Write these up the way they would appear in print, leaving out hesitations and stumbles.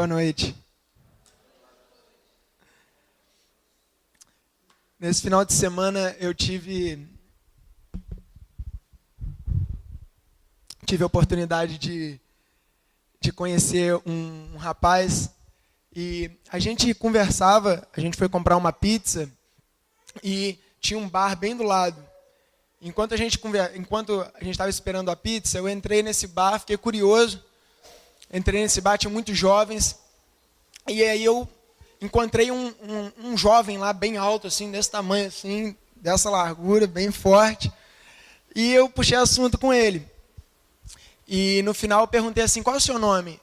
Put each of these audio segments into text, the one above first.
Boa noite. Nesse final de semana eu tive a oportunidade de conhecer um rapaz e a gente conversava, a gente foi comprar uma pizza e tinha um bar bem do lado. Enquanto a gente estava esperando a pizza, eu entrei nesse bar, fiquei curioso. Entrei nesse bar, tinha muitos jovens. E aí eu encontrei um jovem lá, bem alto, assim, desse tamanho, assim, dessa largura, bem forte. E eu puxei assunto com ele. E no final eu perguntei assim, qual é o seu nome?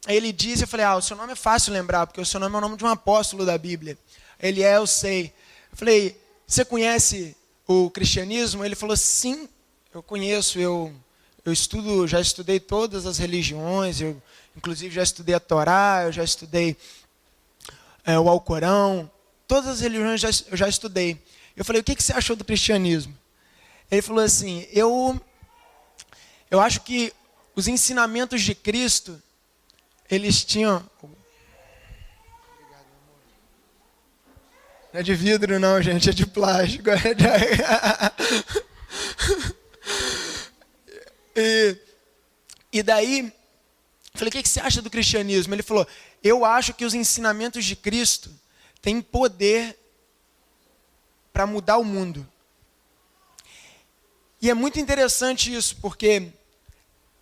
Aí ele disse, eu falei, o seu nome é fácil lembrar, porque o seu nome é o nome de um apóstolo da Bíblia. Ele eu sei. Eu falei, você conhece o cristianismo? Ele falou, sim, eu conheço, eu estudo, já estudei todas as religiões, eu inclusive já estudei a Torá, eu já estudei o Alcorão, todas as religiões eu já estudei. Eu falei, o que você achou do cristianismo? Ele falou assim, eu acho que os ensinamentos de Cristo, eles tinham... Não é de vidro não, gente, é de plástico. E daí, falei, o que você acha do cristianismo? Ele falou, eu acho que os ensinamentos de Cristo têm poder para mudar o mundo. E é muito interessante isso, porque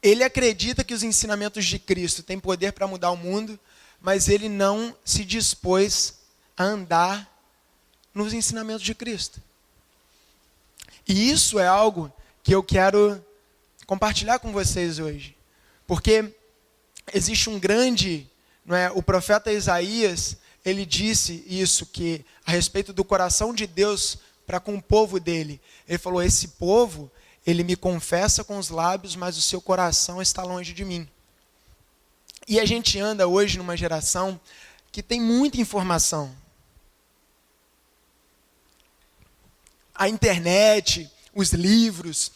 ele acredita que os ensinamentos de Cristo têm poder para mudar o mundo, mas ele não se dispôs a andar nos ensinamentos de Cristo. E isso é algo que eu quero compartilhar com vocês hoje. Porque existe um grande, o profeta Isaías, ele disse isso, que a respeito do coração de Deus para com o povo dele. Ele falou, esse povo, ele me confessa com os lábios, mas o seu coração está longe de mim. E a gente anda hoje numa geração que tem muita informação. A internet, os livros,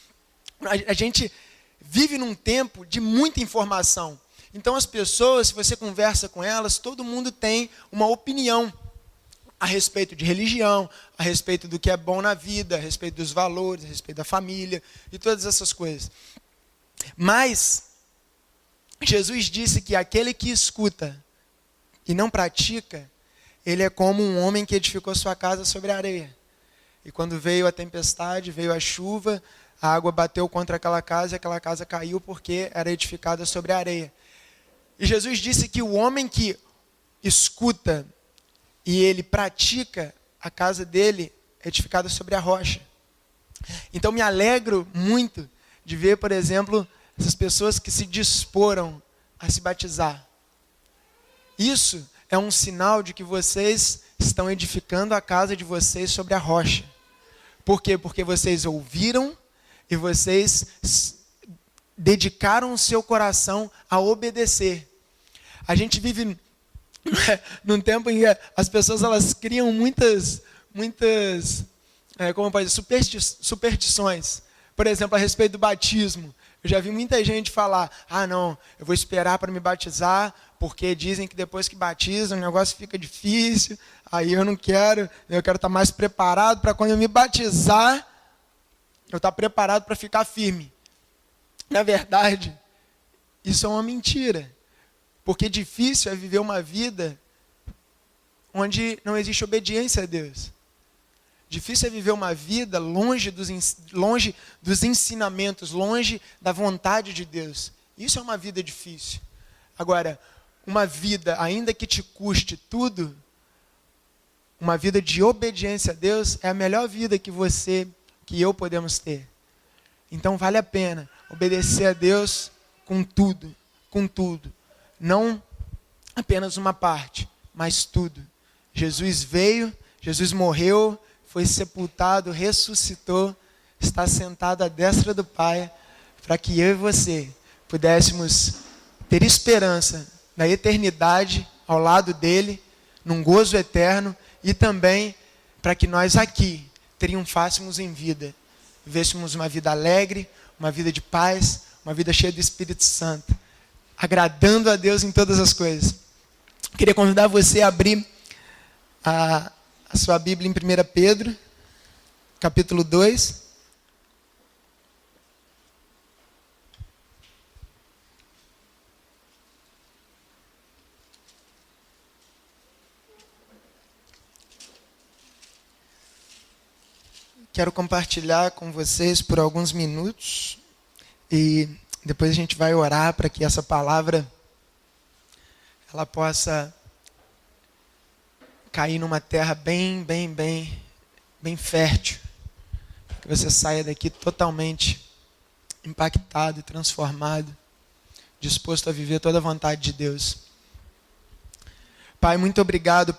a gente vive num tempo de muita informação. Então as pessoas, se você conversa com elas, todo mundo tem uma opinião a respeito de religião, a respeito do que é bom na vida, a respeito dos valores, a respeito da família e todas essas coisas. Mas Jesus disse que aquele que escuta e não pratica, ele é como um homem que edificou sua casa sobre a areia. E quando veio a tempestade, veio a chuva, a água bateu contra aquela casa e aquela casa caiu porque era edificada sobre a areia. E Jesus disse que o homem que escuta e ele pratica, a casa dele é edificada sobre a rocha. Então me alegro muito de ver, por exemplo, essas pessoas que se disporam a se batizar. Isso é um sinal de que vocês estão edificando a casa de vocês sobre a rocha. Por quê? Porque vocês ouviram e vocês dedicaram o seu coração a obedecer. A gente vive num tempo em que as pessoas elas criam muitas como pode dizer, superstições. Por exemplo, a respeito do batismo. Eu já vi muita gente falar, não, eu vou esperar para me batizar, porque dizem que depois que batizam o negócio fica difícil, aí eu não quero, eu quero estar mais preparado para quando eu me batizar, eu estar preparado para ficar firme. Na verdade, isso é uma mentira, porque difícil é viver uma vida onde não existe obediência a Deus. Difícil é viver uma vida longe dos ensinamentos, longe da vontade de Deus. Isso é uma vida difícil. Agora, uma vida, ainda que te custe tudo, uma vida de obediência a Deus é a melhor vida que eu podemos ter. Então vale a pena obedecer a Deus com tudo. Não apenas uma parte, mas tudo. Jesus veio, Jesus morreu, foi sepultado, ressuscitou, está sentado à destra do Pai, para que eu e você pudéssemos ter esperança na eternidade ao lado dele, num gozo eterno, e também para que nós aqui triunfássemos em vida, vivêssemos uma vida alegre, uma vida de paz, uma vida cheia do Espírito Santo, agradando a Deus em todas as coisas. Queria convidar você a abrir a sua Bíblia em 1 Pedro, capítulo 2. Quero compartilhar com vocês por alguns minutos e depois a gente vai orar para que essa palavra ela possa cair numa terra bem fértil. Que você saia daqui totalmente impactado e transformado, disposto a viver toda a vontade de Deus. Pai, muito obrigado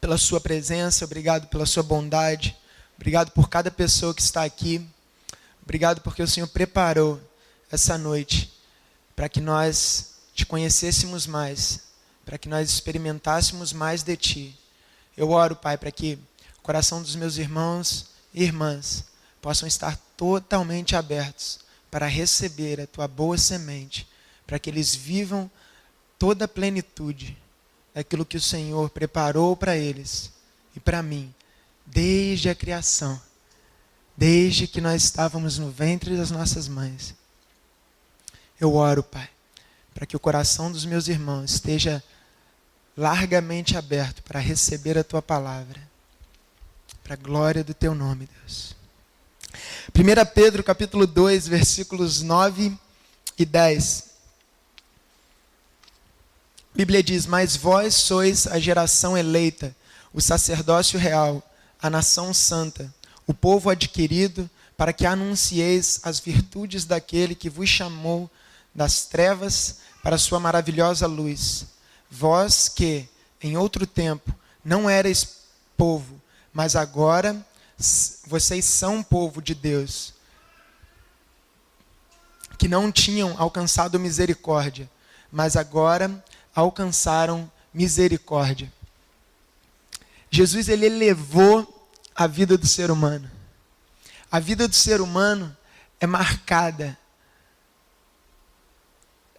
pela sua presença, obrigado pela sua bondade, obrigado por cada pessoa que está aqui, obrigado porque o Senhor preparou essa noite para que nós te conhecêssemos mais, para que nós experimentássemos mais de Ti. Eu oro, Pai, para que o coração dos meus irmãos e irmãs possam estar totalmente abertos para receber a Tua boa semente, para que eles vivam toda a plenitude daquilo que o Senhor preparou para eles e para mim, desde a criação, desde que nós estávamos no ventre das nossas mães. Eu oro, Pai, para que o coração dos meus irmãos esteja largamente aberto para receber a Tua palavra, para a glória do Teu nome, Deus. 1 Pedro, capítulo 2, versículos 9 e 10. A Bíblia diz: mas vós sois a geração eleita, o sacerdócio real, a nação santa, o povo adquirido, para que anuncieis as virtudes daquele que vos chamou das trevas para a sua maravilhosa luz. Vós que, em outro tempo, não erais povo, mas agora vocês são povo de Deus, que não tinham alcançado misericórdia, mas agora alcançaram misericórdia. Jesus, ele elevou a vida do ser humano. A vida do ser humano é marcada.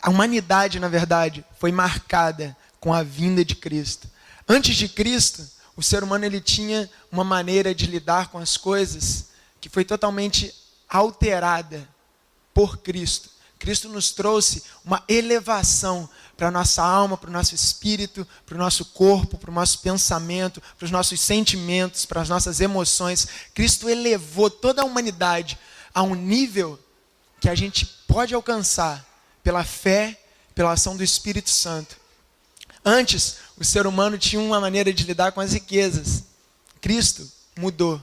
A humanidade, na verdade, foi marcada com a vinda de Cristo. Antes de Cristo, o ser humano ele tinha uma maneira de lidar com as coisas que foi totalmente alterada por Cristo. Cristo nos trouxe uma elevação para a nossa alma, para o nosso espírito, para o nosso corpo, para o nosso pensamento, para os nossos sentimentos, para as nossas emoções. Cristo elevou toda a humanidade a um nível que a gente pode alcançar pela fé, pela ação do Espírito Santo. Antes, o ser humano tinha uma maneira de lidar com as riquezas. Cristo mudou.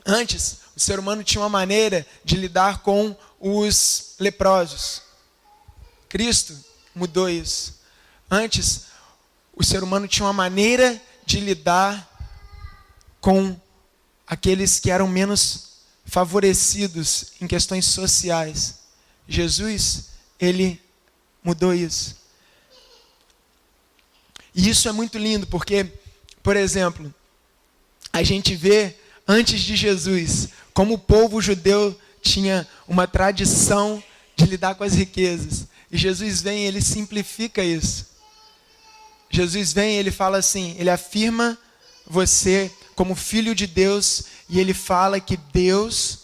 Antes, o ser humano tinha uma maneira de lidar com os leprosos. Cristo mudou isso. Antes, o ser humano tinha uma maneira de lidar com aqueles que eram menos favorecidos em questões sociais. Jesus, ele mudou isso. E isso é muito lindo, porque, por exemplo, a gente vê, antes de Jesus, como o povo judeu tinha uma tradição de lidar com as riquezas. E Jesus vem e ele simplifica isso. Jesus vem e ele fala assim, ele afirma você como filho de Deus, e ele fala que Deus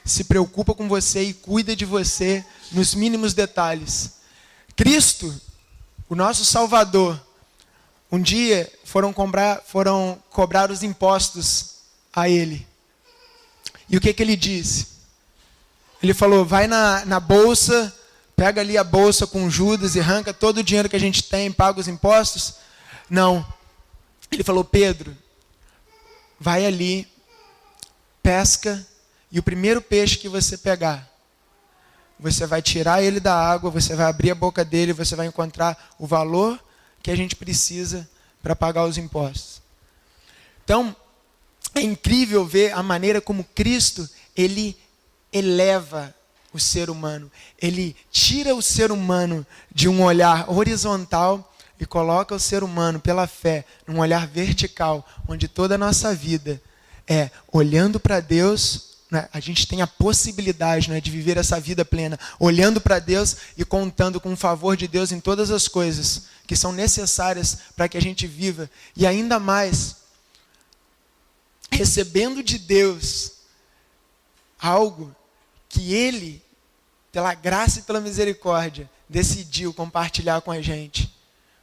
se preocupa com você e cuida de você nos mínimos detalhes. Cristo, o nosso Salvador, um dia foram cobrar os impostos a ele. E o que ele disse? Ele falou, vai na bolsa, pega ali a bolsa com Judas e arranca todo o dinheiro que a gente tem, paga os impostos. Não. Ele falou, Pedro, vai ali, pesca, e o primeiro peixe que você pegar, você vai tirar ele da água, você vai abrir a boca dele, você vai encontrar o valor que a gente precisa para pagar os impostos. Então, é incrível ver a maneira como Cristo, ele eleva o ser humano. Ele tira o ser humano de um olhar horizontal e coloca o ser humano, pela fé, num olhar vertical, onde toda a nossa vida é olhando para Deus, né, a gente tem a possibilidade, né, de viver essa vida plena, olhando para Deus e contando com o favor de Deus em todas as coisas que são necessárias para que a gente viva. E ainda mais, recebendo de Deus algo que Ele, pela graça e pela misericórdia, decidiu compartilhar com a gente.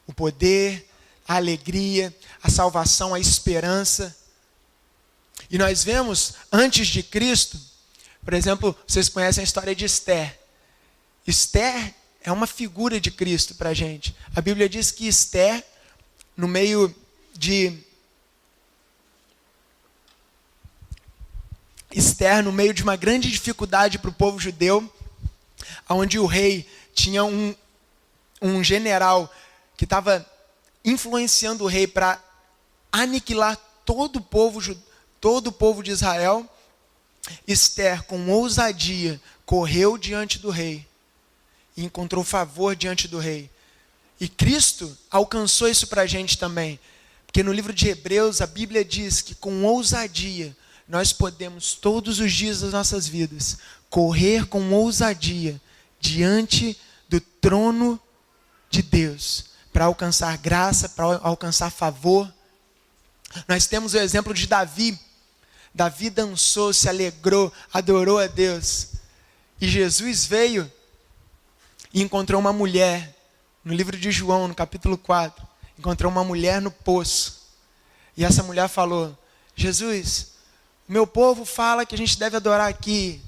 O poder, a alegria, a salvação, a esperança. E nós vemos, antes de Cristo, por exemplo, vocês conhecem a história de Esther. Esther é uma figura de Cristo para a gente. A Bíblia diz que Esther, no meio de uma grande dificuldade para o povo judeu, onde o rei tinha um general que estava influenciando o rei para aniquilar todo o povo de Israel, Esther, com ousadia, correu diante do rei e encontrou favor diante do rei. E Cristo alcançou isso para a gente também, porque no livro de Hebreus a Bíblia diz que com ousadia nós podemos todos os dias das nossas vidas correr com ousadia diante do trono de Deus, para alcançar graça, para alcançar favor. Nós temos o exemplo de Davi. Davi dançou, se alegrou, adorou a Deus. E Jesus veio e encontrou uma mulher, no livro de João, no capítulo 4, encontrou uma mulher no poço. E essa mulher falou: Jesus, o meu povo fala que a gente deve adorar aqui,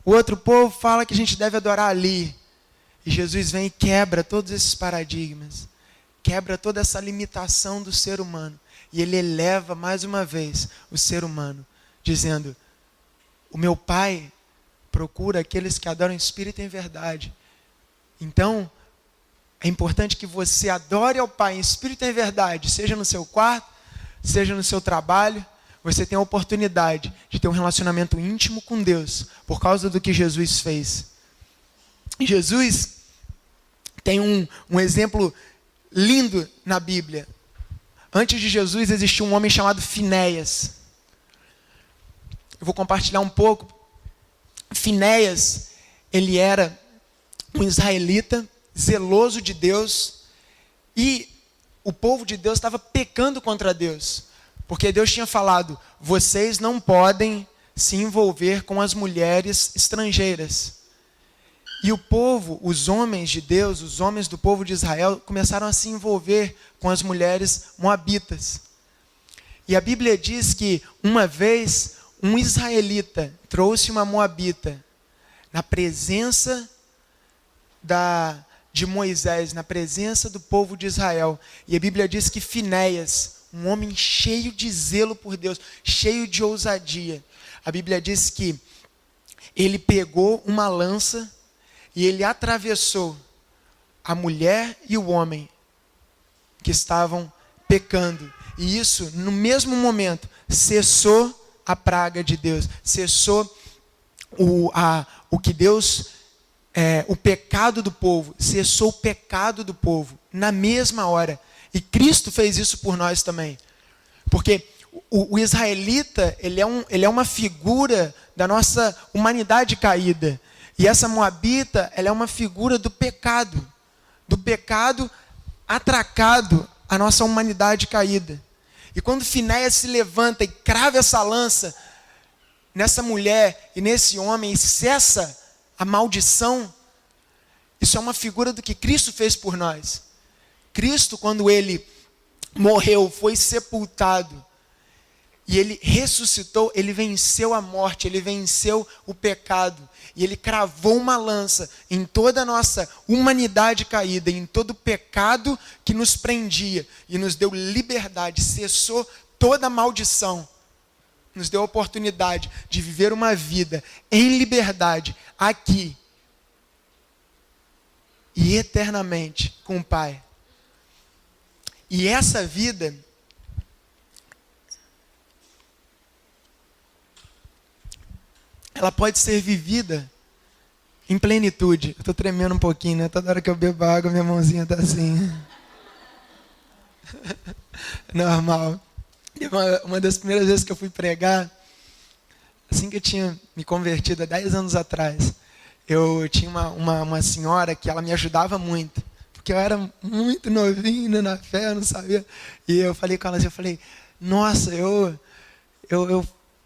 o outro povo fala que a gente deve adorar ali. E Jesus vem e quebra todos esses paradigmas, quebra toda essa limitação do ser humano. E ele eleva mais uma vez o ser humano, dizendo: o meu Pai procura aqueles que adoram em espírito e em verdade. Então, é importante que você adore ao Pai em espírito e em verdade, seja no seu quarto, seja no seu trabalho. Você tem a oportunidade de ter um relacionamento íntimo com Deus, por causa do que Jesus fez. Jesus tem um exemplo lindo na Bíblia. Antes de Jesus existia um homem chamado Finéias. Eu vou compartilhar um pouco. Finéias, ele era um israelita zeloso de Deus, e o povo de Deus estava pecando contra Deus, porque Deus tinha falado: vocês não podem se envolver com as mulheres estrangeiras. E o povo, os homens de Deus, os homens do povo de Israel, começaram a se envolver com as mulheres moabitas. E a Bíblia diz que uma vez um israelita trouxe uma moabita na presença de Moisés, na presença do povo de Israel. E a Bíblia diz que Finéias, um homem cheio de zelo por Deus, cheio de ousadia, a Bíblia diz que ele pegou uma lança e ele atravessou a mulher e o homem que estavam pecando. E isso, no mesmo momento, cessou a praga de Deus, cessou o que Deus, o pecado do povo, cessou o pecado do povo na mesma hora. E Cristo fez isso por nós também. Porque o israelita, ele é uma figura da nossa humanidade caída. E essa moabita, ela é uma figura do pecado atracado à nossa humanidade caída. E quando Finéias se levanta e crava essa lança nessa mulher e nesse homem e cessa a maldição, isso é uma figura do que Cristo fez por nós. Cristo, quando ele morreu, foi sepultado, e ele ressuscitou, ele venceu a morte, ele venceu o pecado, e ele cravou uma lança em toda a nossa humanidade caída, em todo o pecado que nos prendia, e nos deu liberdade, cessou toda a maldição, nos deu a oportunidade de viver uma vida em liberdade, aqui, e eternamente com o Pai. E essa vida, ela pode ser vivida em plenitude. Eu estou tremendo um pouquinho, né? Toda hora que eu bebo água, minha mãozinha está assim. Normal. Uma das primeiras vezes que eu fui pregar, assim que eu tinha me convertido há 10 anos atrás, eu tinha uma senhora que ela me ajudava muito, porque eu era muito novinho na fé, eu não sabia. E eu falei com ela assim, eu falei, nossa,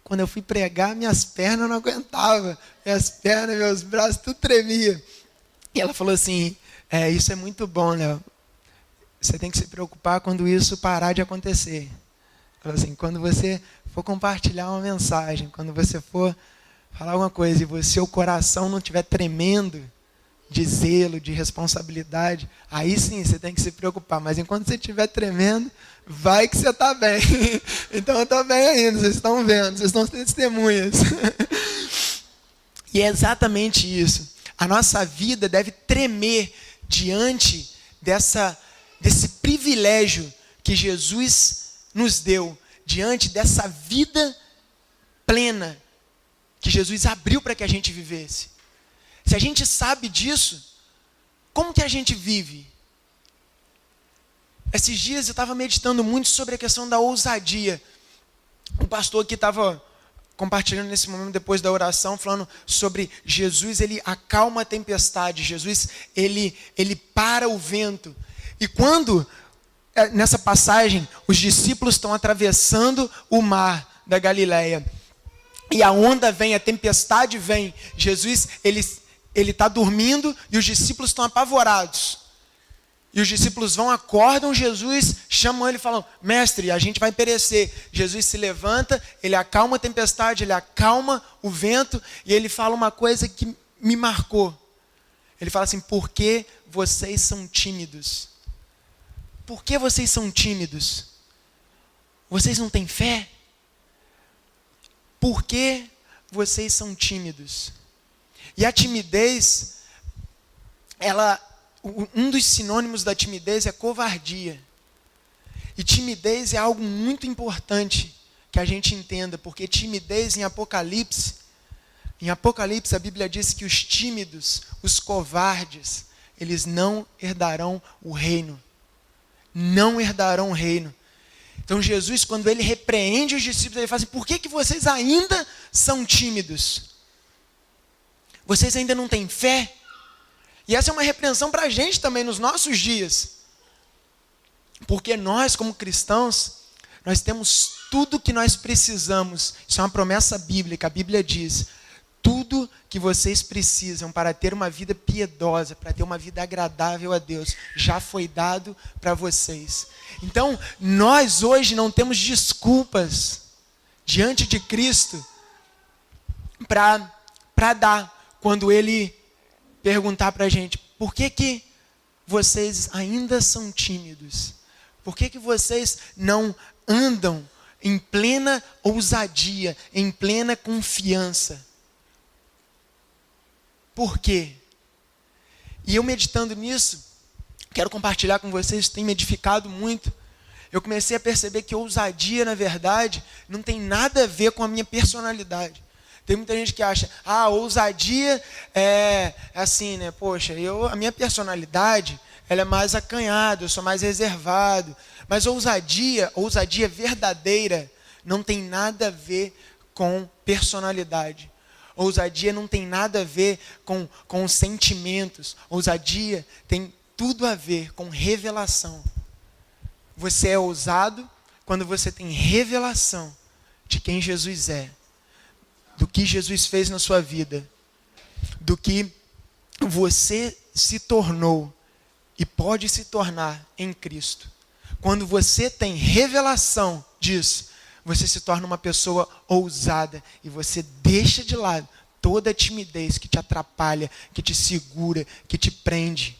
quando eu fui pregar, minhas pernas não aguentavam. Minhas pernas, meus braços, tudo tremia. E ela falou assim, isso é muito bom, Léo. Você tem que se preocupar quando isso parar de acontecer. Ela falou assim, quando você for compartilhar uma mensagem, quando você for falar alguma coisa e seu coração não estiver tremendo de zelo, de responsabilidade, aí sim você tem que se preocupar. Mas enquanto você estiver tremendo, vai que você está bem. Então eu estou bem ainda, vocês estão vendo, vocês estão testemunhas. E é exatamente isso. A nossa vida deve tremer diante desse privilégio que Jesus nos deu, diante dessa vida plena que Jesus abriu para que a gente vivesse. Se a gente sabe disso, como que a gente vive? Esses dias eu estava meditando muito sobre a questão da ousadia. Um pastor que estava compartilhando nesse momento, depois da oração, falando sobre Jesus, ele acalma a tempestade. Jesus, ele para o vento. E quando, nessa passagem, os discípulos estão atravessando o mar da Galileia, e a onda vem, a tempestade vem, Jesus, ele está dormindo e os discípulos estão apavorados. E os discípulos acordam Jesus, chamam ele e falam, mestre, a gente vai perecer. Jesus se levanta, ele acalma a tempestade, ele acalma o vento, e ele fala uma coisa que me marcou. Ele fala assim, por que vocês são tímidos? Por que vocês são tímidos? Vocês não têm fé? Por que vocês são tímidos? E a timidez, um dos sinônimos da timidez é covardia. E timidez é algo muito importante que a gente entenda, porque timidez em Apocalipse a Bíblia diz que os tímidos, os covardes, eles não herdarão o reino. Não herdarão o reino. Então Jesus, quando ele repreende os discípulos, ele fala assim, por que vocês ainda são tímidos? Vocês ainda não têm fé? E essa é uma repreensão para a gente também nos nossos dias. Porque nós, como cristãos, nós temos tudo que nós precisamos. Isso é uma promessa bíblica. A Bíblia diz, tudo que vocês precisam para ter uma vida piedosa, para ter uma vida agradável a Deus, já foi dado para vocês. Então, nós hoje não temos desculpas diante de Cristo para dar, quando Ele perguntar para a gente, por que vocês ainda são tímidos? Por que vocês não andam em plena ousadia, em plena confiança? Por quê? E eu meditando nisso, quero compartilhar com vocês, tem me edificado muito. Eu comecei a perceber que ousadia, na verdade, não tem nada a ver com a minha personalidade. Tem muita gente que acha, ousadia é assim, né? Poxa, a minha personalidade, ela é mais acanhada, eu sou mais reservado. Mas ousadia verdadeira, não tem nada a ver com personalidade. Ousadia não tem nada a ver com sentimentos. Ousadia tem tudo a ver com revelação. Você é ousado quando você tem revelação de quem Jesus é, do que Jesus fez na sua vida, do que você se tornou e pode se tornar em Cristo. Quando você tem revelação disso, você se torna uma pessoa ousada e você deixa de lado toda a timidez que te atrapalha, que te segura, que te prende.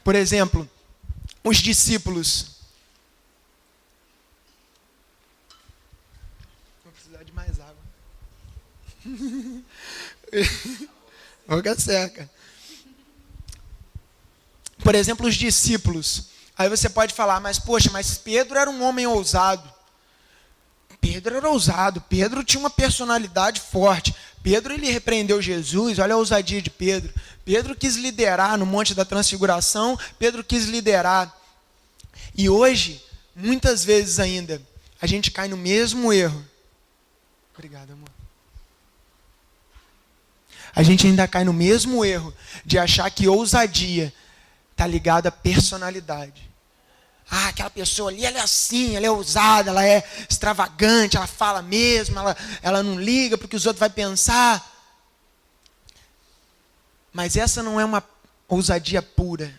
Por exemplo, os discípulos. Vou precisar de mais água. Boca seca. Por exemplo, os discípulos. Aí você pode falar, mas Pedro era um homem ousado. Pedro era ousado, Pedro tinha uma personalidade forte. Pedro, ele repreendeu Jesus, olha a ousadia de Pedro. Pedro quis liderar no Monte da Transfiguração, Pedro quis liderar. E hoje, muitas vezes ainda, a gente cai no mesmo erro. Obrigado, amor. A gente ainda cai no mesmo erro de achar que ousadia está ligada à personalidade. Ah, aquela pessoa ali, ela é assim, ela é ousada, ela é extravagante, ela fala mesmo, ela não liga para o que os outros vão pensar. Mas essa não é uma ousadia pura.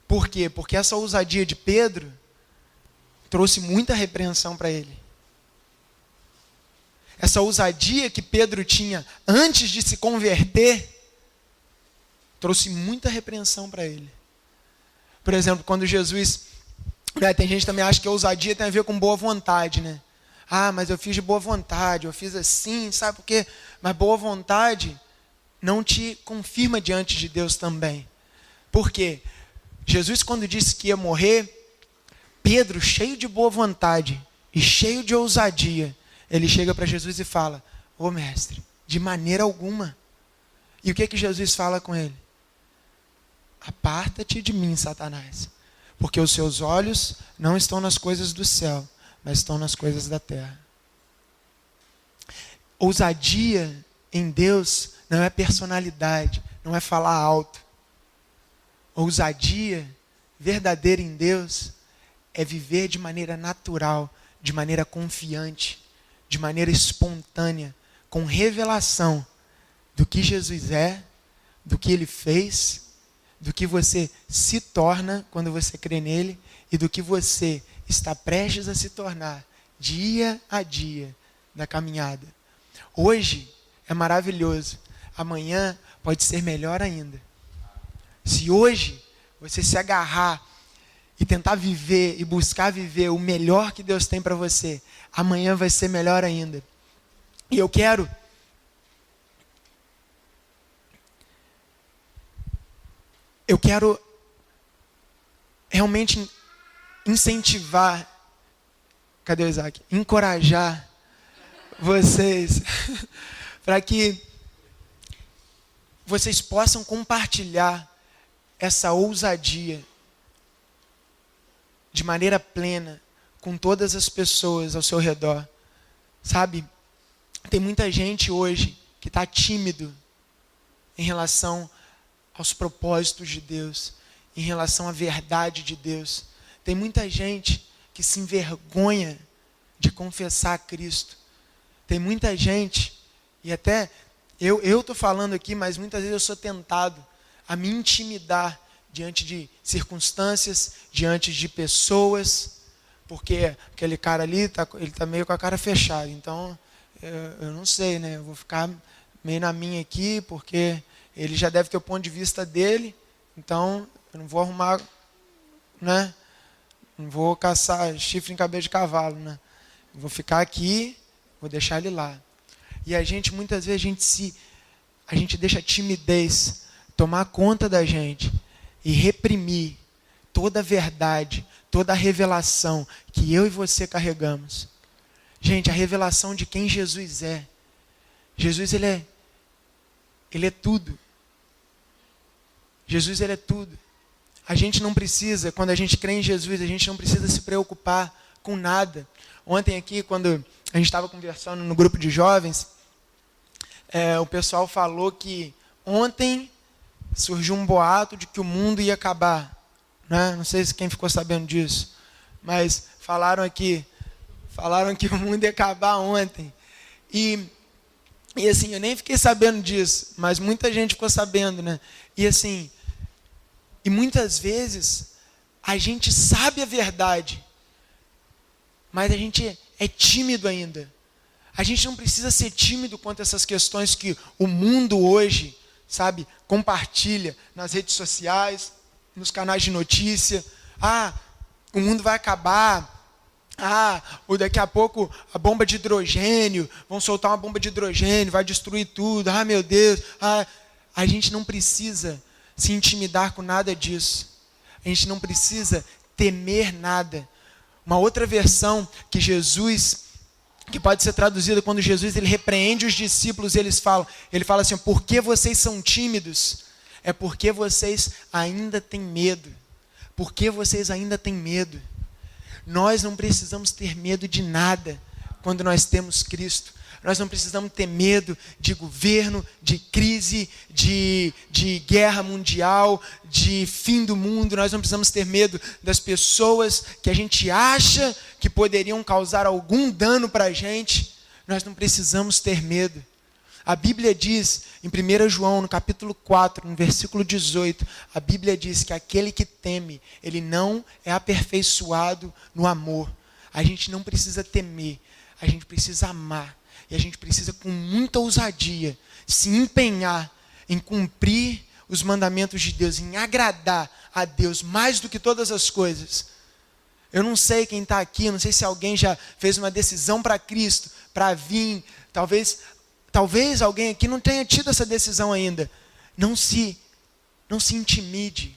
Por quê? Porque essa ousadia de Pedro trouxe muita repreensão para ele. Essa ousadia que Pedro tinha antes de se converter trouxe muita repreensão para ele. Por exemplo, quando Jesus... tem gente que também acha que a ousadia tem a ver com boa vontade, né? Ah, mas eu fiz de boa vontade, eu fiz assim, sabe por quê? Mas boa vontade não te confirma diante de Deus também. Por quê? Jesus, quando disse que ia morrer, Pedro, cheio de boa vontade e cheio de ousadia, ele chega para Jesus e fala: ô mestre, de maneira alguma. E o que Jesus fala com ele? Aparta-te de mim, Satanás, porque os seus olhos não estão nas coisas do céu, mas estão nas coisas da terra. Ousadia em Deus não é personalidade, não é falar alto. Ousadia verdadeira em Deus é viver de maneira natural, de maneira confiante, de maneira espontânea, com revelação do que Jesus é, do que Ele fez, do que você se torna quando você crê nele e do que você está prestes a se tornar dia a dia da caminhada. Hoje é maravilhoso, amanhã pode ser melhor ainda. Se hoje você se agarrar e tentar viver e buscar viver o melhor que Deus tem para você, amanhã vai ser melhor ainda. E eu quero realmente incentivar, cadê o Isaac? Encorajar vocês para que vocês possam compartilhar essa ousadia de maneira plena com todas as pessoas ao seu redor. Sabe, tem muita gente hoje que está tímido em relação aos propósitos de Deus, em relação à verdade de Deus. Tem muita gente que se envergonha de confessar a Cristo. Tem muita gente, e até eu estou falando aqui, mas muitas vezes eu sou tentado a me intimidar diante de circunstâncias, diante de pessoas, porque aquele cara ali, ele está meio com a cara fechada. Então, eu não sei, né? Eu vou ficar meio na minha aqui, porque ele já deve ter o ponto de vista dele, então eu não vou arrumar, né? Não vou caçar chifre em cabeça de cavalo, né? Eu vou ficar aqui, vou deixar ele lá. E muitas vezes, a gente deixa a timidez tomar conta da gente e reprimir toda a verdade, toda a revelação que eu e você carregamos. Gente, a revelação de quem Jesus é. Jesus, ele é tudo. Jesus, ele é tudo. A gente não precisa, quando a gente crê em Jesus, a gente não precisa se preocupar com nada. Ontem aqui, quando a gente estava conversando no grupo de jovens, o pessoal falou que ontem surgiu um boato de que o mundo ia acabar. Né? Não sei se quem ficou sabendo disso, mas falaram que o mundo ia acabar ontem. E assim, eu nem fiquei sabendo disso, mas muita gente ficou sabendo, né? E assim, e muitas vezes a gente sabe a verdade, mas a gente é tímido ainda. A gente não precisa ser tímido quanto a essas questões que o mundo hoje, sabe, compartilha nas redes sociais, nos canais de notícia. Ah, o mundo vai acabar. Ah, ou daqui a pouco a bomba de hidrogênio, vão soltar uma bomba de hidrogênio, vai destruir tudo. Ah, meu Deus. Ah, a gente não precisa se intimidar com nada disso. A gente não precisa temer nada. Uma outra versão que pode ser traduzida quando Jesus ele repreende os discípulos, ele fala assim: por que vocês são tímidos? É porque vocês ainda têm medo. Por que vocês ainda têm medo? Nós não precisamos ter medo de nada quando nós temos Cristo. Nós não precisamos ter medo de governo, de crise, de guerra mundial, de fim do mundo. Nós não precisamos ter medo das pessoas que a gente acha que poderiam causar algum dano para a gente. Nós não precisamos ter medo. A Bíblia diz, em 1 João, no capítulo 4, no versículo 18, a Bíblia diz que aquele que teme, ele não é aperfeiçoado no amor. A gente não precisa temer, a gente precisa amar. E a gente precisa, com muita ousadia, se empenhar em cumprir os mandamentos de Deus, em agradar a Deus mais do que todas as coisas. Eu não sei quem está aqui, eu não sei se alguém já fez uma decisão para Cristo, para vir. Talvez alguém aqui não tenha tido essa decisão ainda. Não se intimide,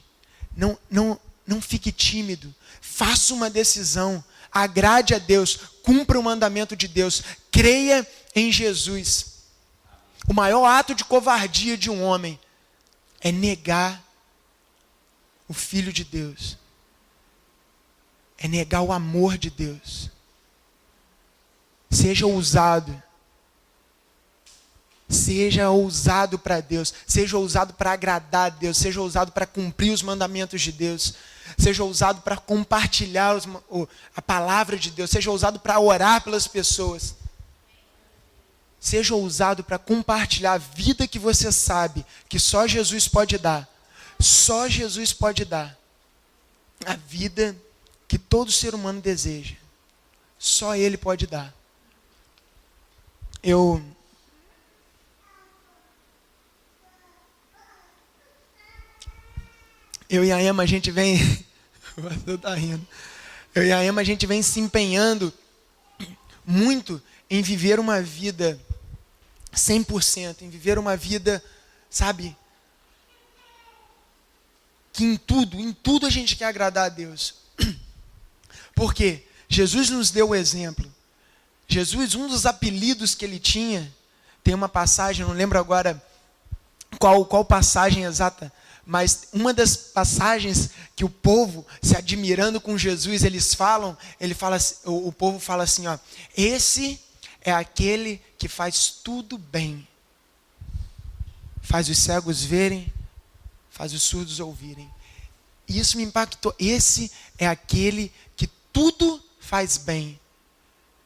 não fique tímido. Faça uma decisão, agrade a Deus, cumpra o mandamento de Deus, creia em Jesus. O maior ato de covardia de um homem é negar o Filho de Deus. É negar o amor de Deus. Seja ousado. Seja ousado para Deus. Seja ousado para agradar a Deus. Seja ousado para cumprir os mandamentos de Deus. Seja ousado para compartilhar a palavra de Deus. Seja ousado para orar pelas pessoas. Seja ousado para compartilhar a vida que você sabe que só Jesus pode dar. Só Jesus pode dar. A vida que todo ser humano deseja. Só Ele pode dar. Eu e a Emma, a gente vem... Você tá rindo. Eu e a Emma, a gente vem se empenhando muito em viver uma vida 100%, em viver uma vida, sabe, que em tudo a gente quer agradar a Deus. Porque Jesus nos deu o exemplo. Jesus, um dos apelidos que ele tinha, tem uma passagem, não lembro agora qual passagem exata, mas uma das passagens que o povo, se admirando com Jesus, o povo fala assim, ó, esse é aquele que faz tudo bem. Faz os cegos verem, faz os surdos ouvirem. E isso me impactou. Esse é aquele que tudo faz bem.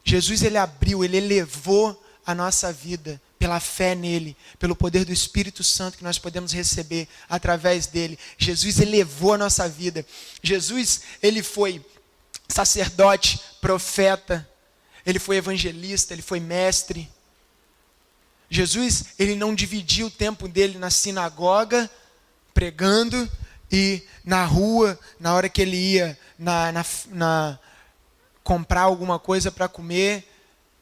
Jesus, ele abriu, ele elevou a nossa vida pela fé nele, pelo poder do Espírito Santo que nós podemos receber através dele. Jesus elevou a nossa vida. Jesus, ele foi sacerdote, profeta, ele foi evangelista, ele foi mestre. Jesus, ele não dividia o tempo dele na sinagoga, pregando, e na rua, na hora que ele ia comprar alguma coisa para comer,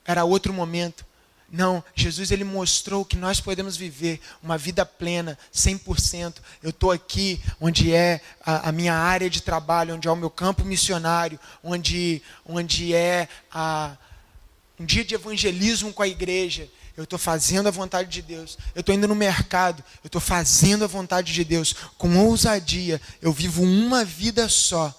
era outro momento. Não, Jesus, ele mostrou que nós podemos viver uma vida plena, 100%. Eu estou aqui onde é a minha área de trabalho, onde é o meu campo missionário, onde é um dia de evangelismo com a igreja. Eu estou fazendo a vontade de Deus. Eu estou indo no mercado, eu estou fazendo a vontade de Deus. Com ousadia, eu vivo uma vida só,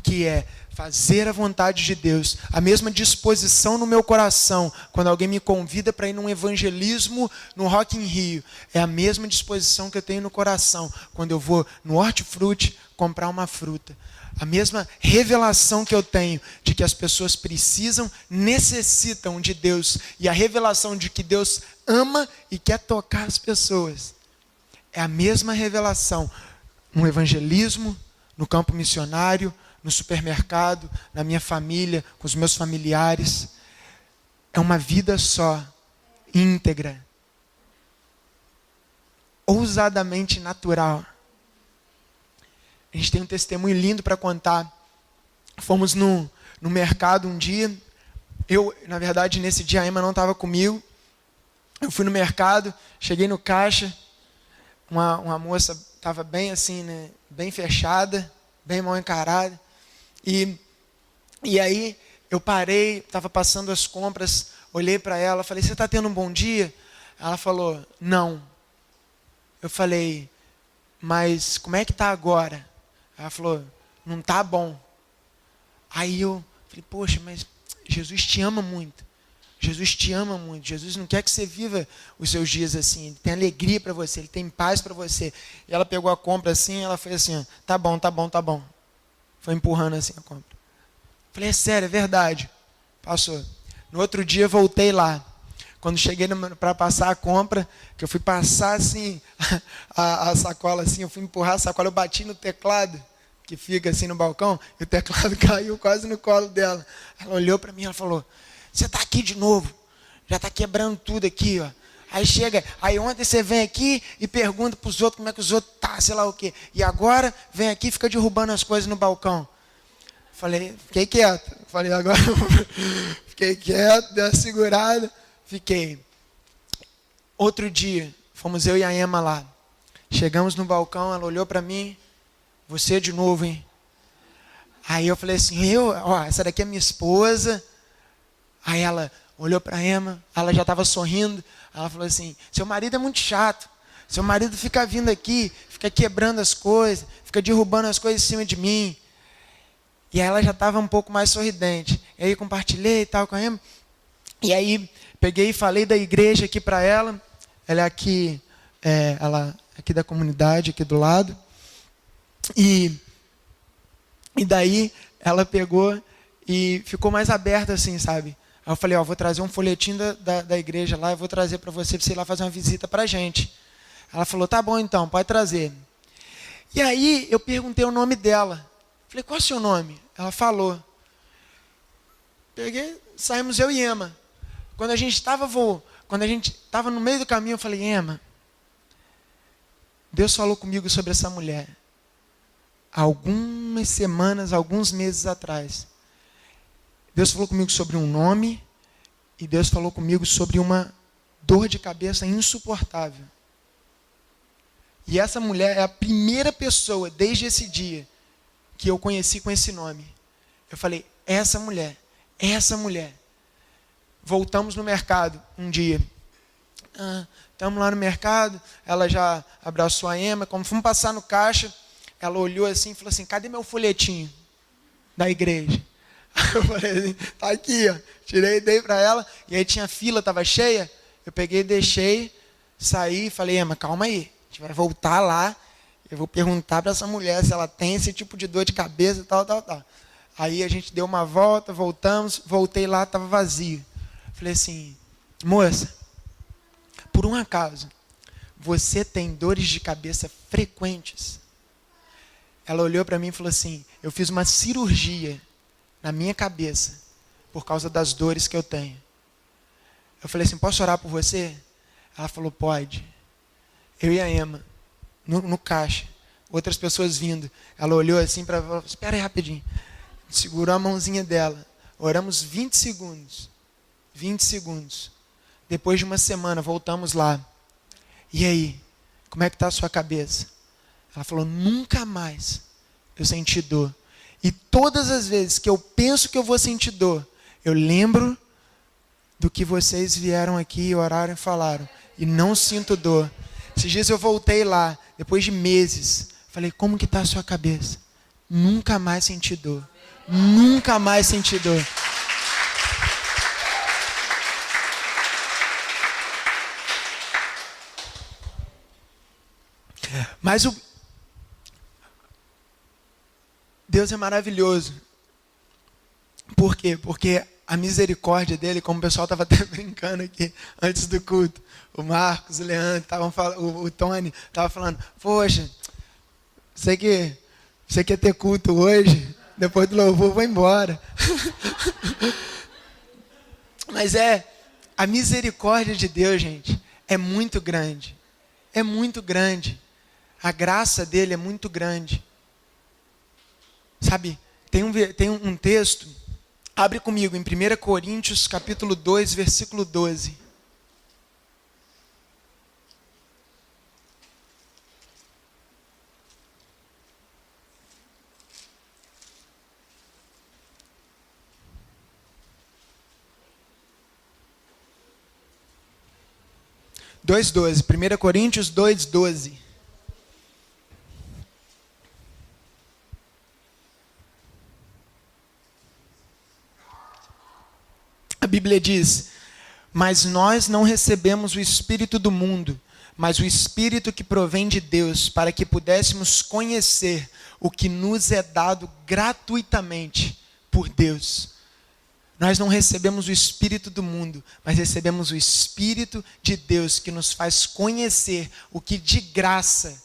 que é fazer a vontade de Deus. A mesma disposição no meu coração, quando alguém me convida para ir num evangelismo no Rock in Rio, é a mesma disposição que eu tenho no coração, quando eu vou no hortifruti comprar uma fruta. A mesma revelação que eu tenho de que as pessoas precisam, necessitam de Deus, e a revelação de que Deus ama e quer tocar as pessoas. É a mesma revelação no evangelismo, no campo missionário, no supermercado, na minha família, com os meus familiares. É uma vida só, íntegra, ousadamente natural. A gente tem um testemunho lindo para contar. Fomos no mercado um dia. Na verdade, nesse dia a Emma não estava comigo. Eu fui no mercado, cheguei no caixa. Uma moça estava bem assim, né, bem fechada, bem mal encarada. E aí eu parei, estava passando as compras, olhei para ela, falei, você está tendo um bom dia? Ela falou, não. Eu falei, mas como é que está agora? Ela falou, não está bom. Aí eu falei, poxa, mas Jesus te ama muito. Jesus te ama muito. Jesus não quer que você viva os seus dias assim. Ele tem alegria para você, Ele tem paz para você. E ela pegou a compra assim, ela foi assim, ó, tá bom, tá bom, tá bom. Foi empurrando assim a compra. Falei, é sério, é verdade. Passou. No outro dia voltei lá. Quando cheguei para passar a compra, que eu fui passar assim, a sacola assim, eu fui empurrar a sacola, eu bati no teclado, que fica assim no balcão, e o teclado caiu quase no colo dela. Ela olhou para mim e falou, você está aqui de novo, já está quebrando tudo aqui, ó. Aí chega, aí ontem você vem aqui e pergunta para os outros como é que os outros tá, sei lá o quê. E agora vem aqui e fica derrubando as coisas no balcão. Falei, fiquei quieto. Falei, agora fiquei quieto, dei uma segurada. Fiquei. Outro dia, fomos eu e a Emma lá. Chegamos no balcão, ela olhou para mim. Você de novo, hein? Aí eu falei assim, essa daqui é minha esposa. Aí ela olhou para a Emma, ela já estava sorrindo. Ela falou assim, seu marido é muito chato. Seu marido fica vindo aqui, fica quebrando as coisas, fica derrubando as coisas em cima de mim. E ela já estava um pouco mais sorridente. E aí compartilhei e tal com a Emma. E aí peguei e falei da igreja aqui para ela. Ela é aqui, ela é aqui da comunidade, aqui do lado. E daí ela pegou e ficou mais aberta assim, sabe? Aí eu falei, vou trazer um folhetim da igreja lá, eu vou trazer para você ir lá fazer uma visita para a gente. Ela falou, tá bom então, pode trazer. E aí eu perguntei o nome dela. Falei, qual é o seu nome? Ela falou. Peguei, saímos eu e Emma. Quando a gente estava no meio do caminho, eu falei, Emma, Deus falou comigo sobre essa mulher. Algumas semanas, alguns meses atrás. Deus falou comigo sobre um nome e Deus falou comigo sobre uma dor de cabeça insuportável. E essa mulher é a primeira pessoa, desde esse dia, que eu conheci com esse nome. Eu falei, essa mulher. Voltamos no mercado um dia. Estamos lá no mercado, ela já abraçou a Emma. Quando fomos passar no caixa, ela olhou assim e falou assim, cadê meu folhetinho da igreja? Eu falei assim, tá aqui, ó. Tirei e dei para ela. E aí tinha fila, estava cheia. Eu peguei, deixei, saí e falei, Emma, calma aí. A gente vai voltar lá. Eu vou perguntar para essa mulher se ela tem esse tipo de dor de cabeça e tal. Aí a gente deu uma volta, voltamos, voltei lá, estava vazio. Falei assim, moça, por um acaso, você tem dores de cabeça frequentes? Ela olhou para mim e falou assim, eu fiz uma cirurgia na minha cabeça por causa das dores que eu tenho. Eu falei assim, posso orar por você? Ela falou, pode. Eu e a Emma, no caixa, outras pessoas vindo. Ela olhou assim para ela, espera aí rapidinho. Segurou a mãozinha dela. Oramos 20 segundos. 20 segundos. Depois de uma semana, voltamos lá. E aí? Como é que está a sua cabeça? Ela falou, nunca mais eu senti dor. E todas as vezes que eu penso que eu vou sentir dor, eu lembro do que vocês vieram aqui, oraram e falaram. E não sinto dor. Esses dias eu voltei lá, depois de meses. Falei, como que está a sua cabeça? Nunca mais senti dor. Nunca mais senti dor. Mas Deus é maravilhoso. Por quê? Porque a misericórdia dele, como o pessoal estava até brincando aqui antes do culto, o Marcos, o Leandro, o Tony, estava falando, poxa, você quer ter culto hoje? Depois do louvor, vou embora. Mas a misericórdia de Deus, gente, é muito grande. É muito grande. A graça dele é muito grande. Sabe, tem um texto, abre comigo, em 1 Coríntios, capítulo 2, versículo 12. Dois 12, 1 Coríntios 2:12. A Bíblia diz, Mas nós não recebemos o Espírito do mundo, mas o Espírito que provém de Deus, para que pudéssemos conhecer o que nos é dado gratuitamente por Deus. Nós não recebemos o Espírito do mundo, mas recebemos o Espírito de Deus, que nos faz conhecer o que de graça,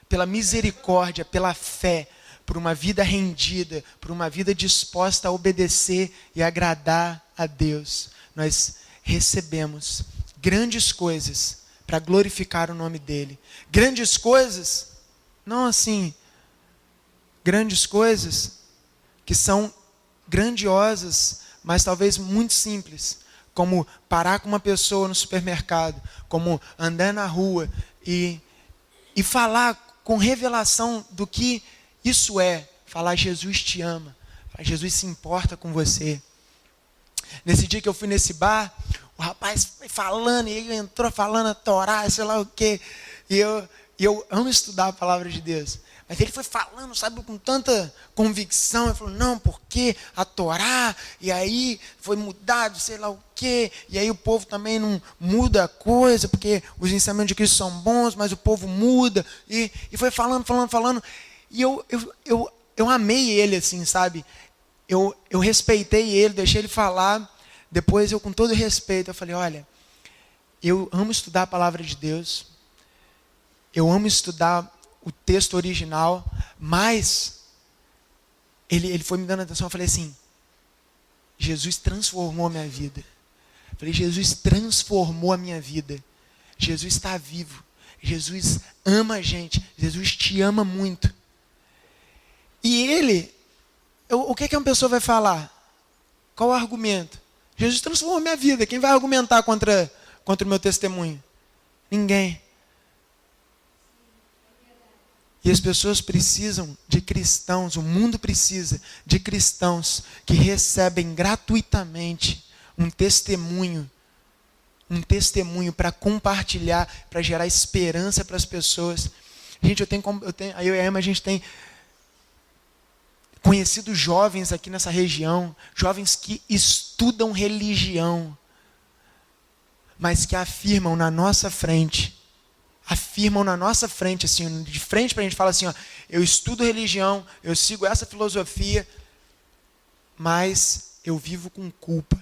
pela misericórdia, pela fé, por uma vida rendida, por uma vida disposta a obedecer e agradar a Deus, nós recebemos grandes coisas para glorificar o nome dele. Grandes coisas, não assim, grandes coisas que são grandiosas, mas talvez muito simples, como parar com uma pessoa no supermercado, como andar na rua e falar com revelação do que isso é, falar Jesus te ama, Jesus se importa com você. Nesse dia que eu fui nesse bar, o rapaz foi falando, e ele entrou falando a Torá, sei lá o quê, e eu amo estudar a palavra de Deus. Mas ele foi falando, sabe, com tanta convicção. Ele falou, não, porque a Torá, e aí foi mudado, sei lá o quê. E aí o povo também não muda a coisa, porque os ensinamentos de Cristo são bons, mas o povo muda. E foi falando. E eu amei ele, assim, sabe? Eu respeitei ele, deixei ele falar. Depois eu, com todo respeito, eu falei, olha, eu amo estudar a palavra de Deus. Eu amo estudar o texto original, mas ele foi me dando atenção. Eu falei assim, Jesus transformou a minha vida. Eu falei, Jesus transformou a minha vida. Jesus está vivo. Jesus ama a gente. Jesus te ama muito. E ele, o que uma pessoa vai falar? Qual o argumento? Jesus transformou a minha vida. Quem vai argumentar contra o meu testemunho? Ninguém. E as pessoas precisam de cristãos, o mundo precisa de cristãos que recebem gratuitamente um testemunho para compartilhar, para gerar esperança para as pessoas. Gente, eu e a Emma, a gente tem conhecido jovens aqui nessa região, jovens que estudam religião, mas que afirmam na nossa frente, assim, de frente para a gente, fala assim, ó, eu estudo religião, eu sigo essa filosofia, mas eu vivo com culpa,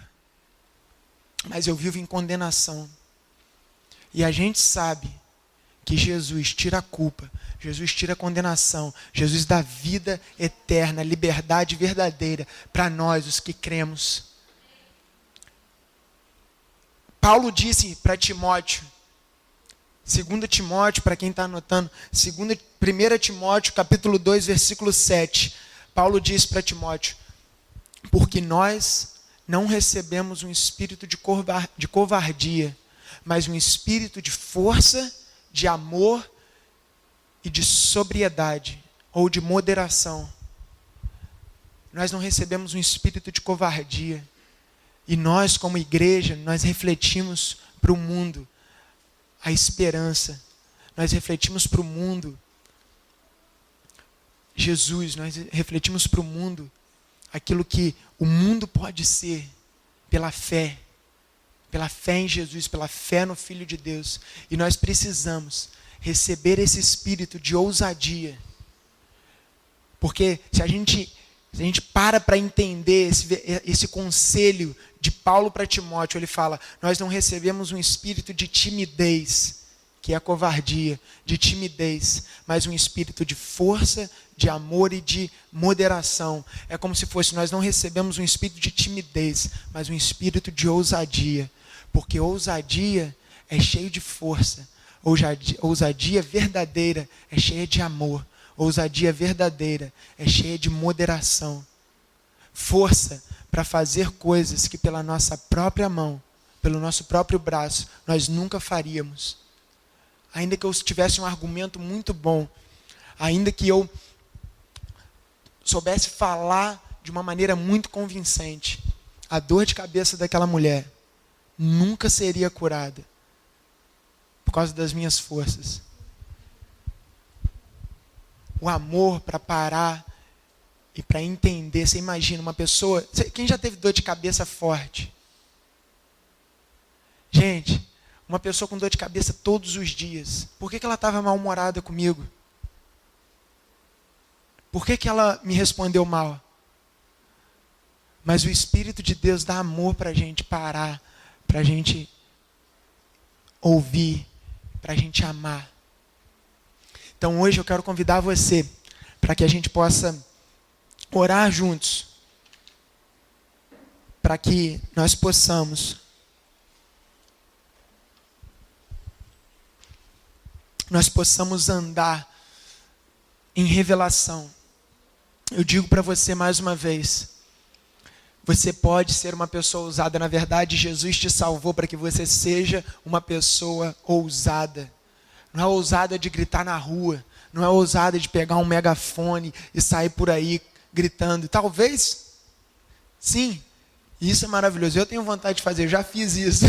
mas eu vivo em condenação. E a gente sabe que Jesus tira a culpa, Jesus tira a condenação, Jesus dá vida eterna, liberdade verdadeira para nós, os que cremos. Paulo disse para Timóteo, 2 Timóteo, para quem está anotando, 1 Timóteo, capítulo 2, versículo 7. Paulo diz para Timóteo, porque nós não recebemos um espírito de covardia, mas um espírito de força, de amor e de sobriedade, ou de moderação. Nós não recebemos um espírito de covardia. E nós, como igreja, nós refletimos para o mundo a esperança. Nós refletimos para o mundo Jesus, nós refletimos para o mundo aquilo que o mundo pode ser pela fé em Jesus, pela fé no Filho de Deus. E nós precisamos receber esse espírito de ousadia. Porque se a gente para entender esse conselho de Paulo para Timóteo, ele fala, nós não recebemos um espírito de timidez, que é a covardia, de timidez, mas um espírito de força, de amor e de moderação. É como se fosse, nós não recebemos um espírito de timidez, mas um espírito de ousadia, porque ousadia é cheio de força, ousadia verdadeira é cheia de amor, ousadia verdadeira é cheia de moderação. Força para fazer coisas que pela nossa própria mão, pelo nosso próprio braço, nós nunca faríamos. Ainda que eu tivesse um argumento muito bom, ainda que eu soubesse falar de uma maneira muito convincente, a dor de cabeça daquela mulher nunca seria curada por causa das minhas forças. O amor para parar e para entender. Você imagina uma pessoa... Quem já teve dor de cabeça forte? Gente, uma pessoa com dor de cabeça todos os dias, por que ela estava mal-humorada comigo? Por que ela me respondeu mal? Mas o Espírito de Deus dá amor para a gente parar, para a gente ouvir, para a gente amar. Então hoje eu quero convidar você para que a gente possa orar juntos, para que nós possamos andar em revelação. Eu digo para você mais uma vez, você pode ser uma pessoa ousada. Na verdade, Jesus te salvou para que você seja uma pessoa ousada. Não é ousada de gritar na rua, não é ousada de pegar um megafone e sair por aí gritando. Talvez, sim, isso é maravilhoso. Eu tenho vontade de fazer, eu já fiz isso.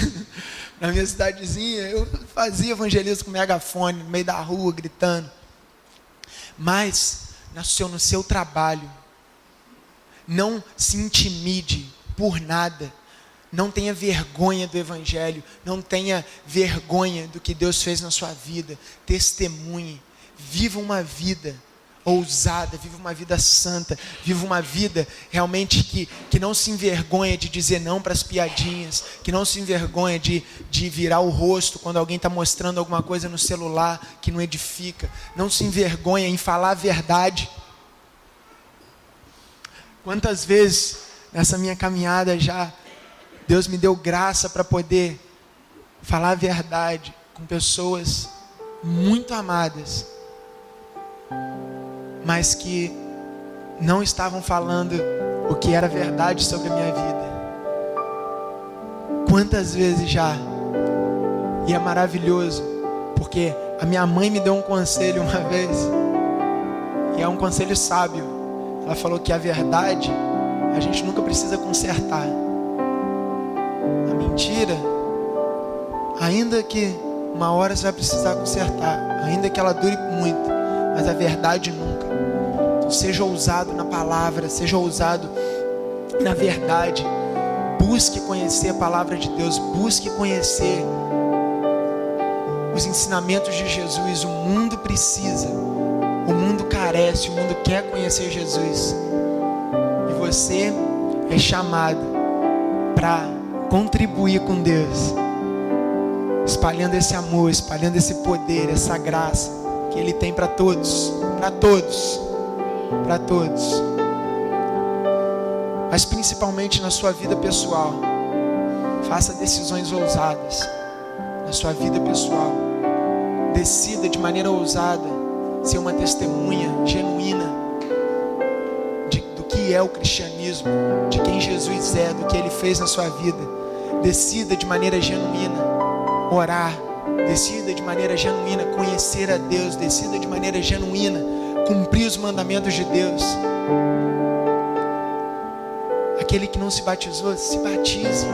Na minha cidadezinha, eu fazia evangelismo com megafone, no meio da rua, gritando. Mas, no seu trabalho, não se intimide por nada. Não tenha vergonha do Evangelho. Não tenha vergonha do que Deus fez na sua vida. Testemunhe. Viva uma vida ousada. Viva uma vida santa. Viva uma vida realmente que não se envergonha de dizer não para as piadinhas. Que não se envergonha de virar o rosto quando alguém está mostrando alguma coisa no celular que não edifica. Não se envergonha em falar a verdade. Quantas vezes nessa minha caminhada já Deus me deu graça para poder falar a verdade com pessoas muito amadas, mas que não estavam falando o que era verdade sobre a minha vida. Quantas vezes já? E é maravilhoso, porque a minha mãe me deu um conselho uma vez, e é um conselho sábio. Ela falou que a verdade a gente nunca precisa consertar. A mentira, ainda que uma hora você vai precisar consertar, ainda que ela dure muito, mas a verdade nunca. Então, seja ousado na palavra, seja ousado na verdade. Busque conhecer a palavra de Deus, busque conhecer os ensinamentos de Jesus. O mundo precisa, o mundo carece, o mundo quer conhecer Jesus. E você é chamado para contribuir com Deus, espalhando esse amor, espalhando esse poder, essa graça que Ele tem para todos, para todos, para todos. Mas principalmente na sua vida pessoal, faça decisões ousadas na sua vida pessoal. Decida de maneira ousada ser uma testemunha genuína do que é o cristianismo, de quem Jesus é, do que Ele fez na sua vida. Decida de maneira genuína orar. Decida de maneira genuína conhecer a Deus. Decida de maneira genuína cumprir os mandamentos de Deus. Aquele que não se batizou, se batize.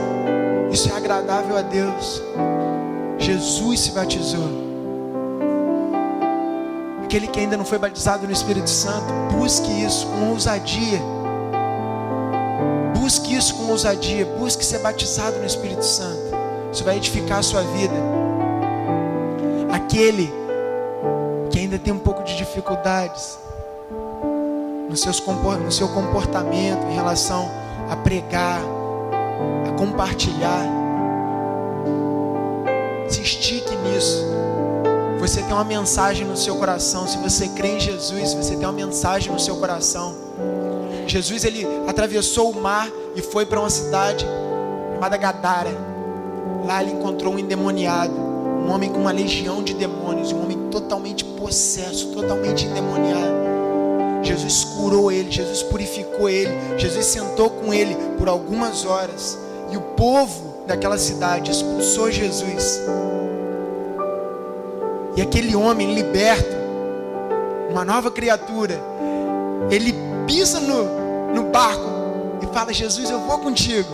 Isso é agradável a Deus. Jesus se batizou. Aquele que ainda não foi batizado no Espírito Santo, busque isso com ousadia. Busque isso com ousadia. Busque ser batizado no Espírito Santo. Isso vai edificar a sua vida. Aquele que ainda tem um pouco de dificuldades no seu comportamento em relação a pregar, a compartilhar, se estique nisso. Você tem uma mensagem no seu coração. Se você crê em Jesus, você tem uma mensagem no seu coração. Jesus, ele atravessou o mar e foi para uma cidade chamada Gadara. Lá ele encontrou um endemoniado, um homem com uma legião de demônios, um homem totalmente possesso, totalmente endemoniado. Jesus curou ele, Jesus purificou ele, Jesus sentou com ele por algumas horas, e o povo daquela cidade expulsou Jesus. E aquele homem liberto, uma nova criatura, ele pisa no barco e fala: Jesus, eu vou contigo.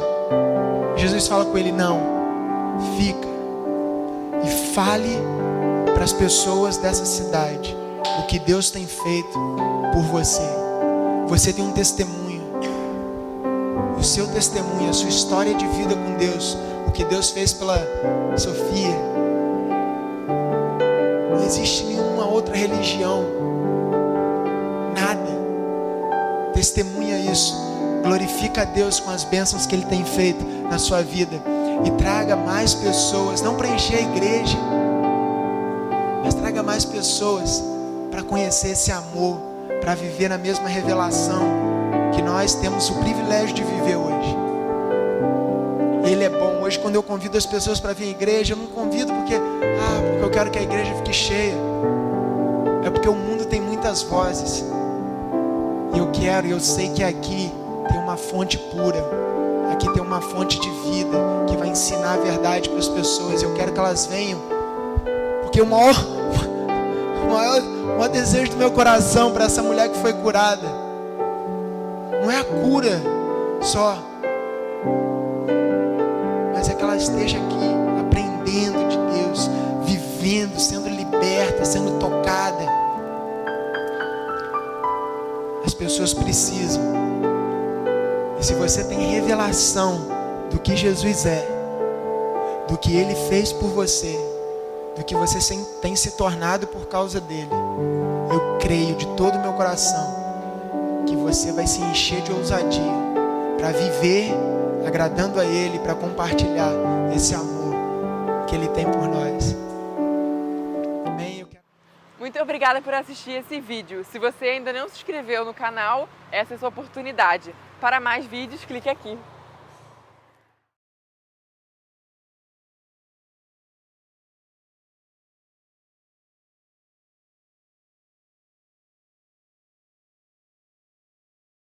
Jesus fala com ele: não, fica e fale para as pessoas dessa cidade o que Deus tem feito por você. Você tem um testemunho. O seu testemunho, a sua história de vida com Deus, o que Deus fez pela Sofia. Não existe nenhuma outra religião, nada testemunha isso. Glorifica a Deus com as bênçãos que Ele tem feito na sua vida e traga mais pessoas, não para encher a igreja, mas traga mais pessoas para conhecer esse amor, para viver na mesma revelação que nós temos o privilégio de viver hoje. Ele é bom. Hoje, quando eu convido as pessoas para vir à igreja, eu não convido porque eu quero que a igreja fique cheia. É porque o mundo tem muitas vozes. E eu sei que aqui tem uma fonte pura. Aqui tem uma fonte de vida que vai ensinar a verdade para as pessoas. Eu quero que elas venham, porque o maior desejo do meu coração para essa mulher que foi curada não é a cura só, mas é que ela esteja aqui aprendendo de Deus, vivendo, sendo liberta, sendo tocada. As pessoas precisam. E se você tem revelação do que Jesus é, do que Ele fez por você, do que você tem se tornado por causa dele, eu creio de todo o meu coração que você vai se encher de ousadia para viver agradando a Ele, para compartilhar esse amor que Ele tem por nós. Amém? Muito obrigada por assistir esse vídeo. Se você ainda não se inscreveu no canal, essa é a sua oportunidade. Para mais vídeos, clique aqui.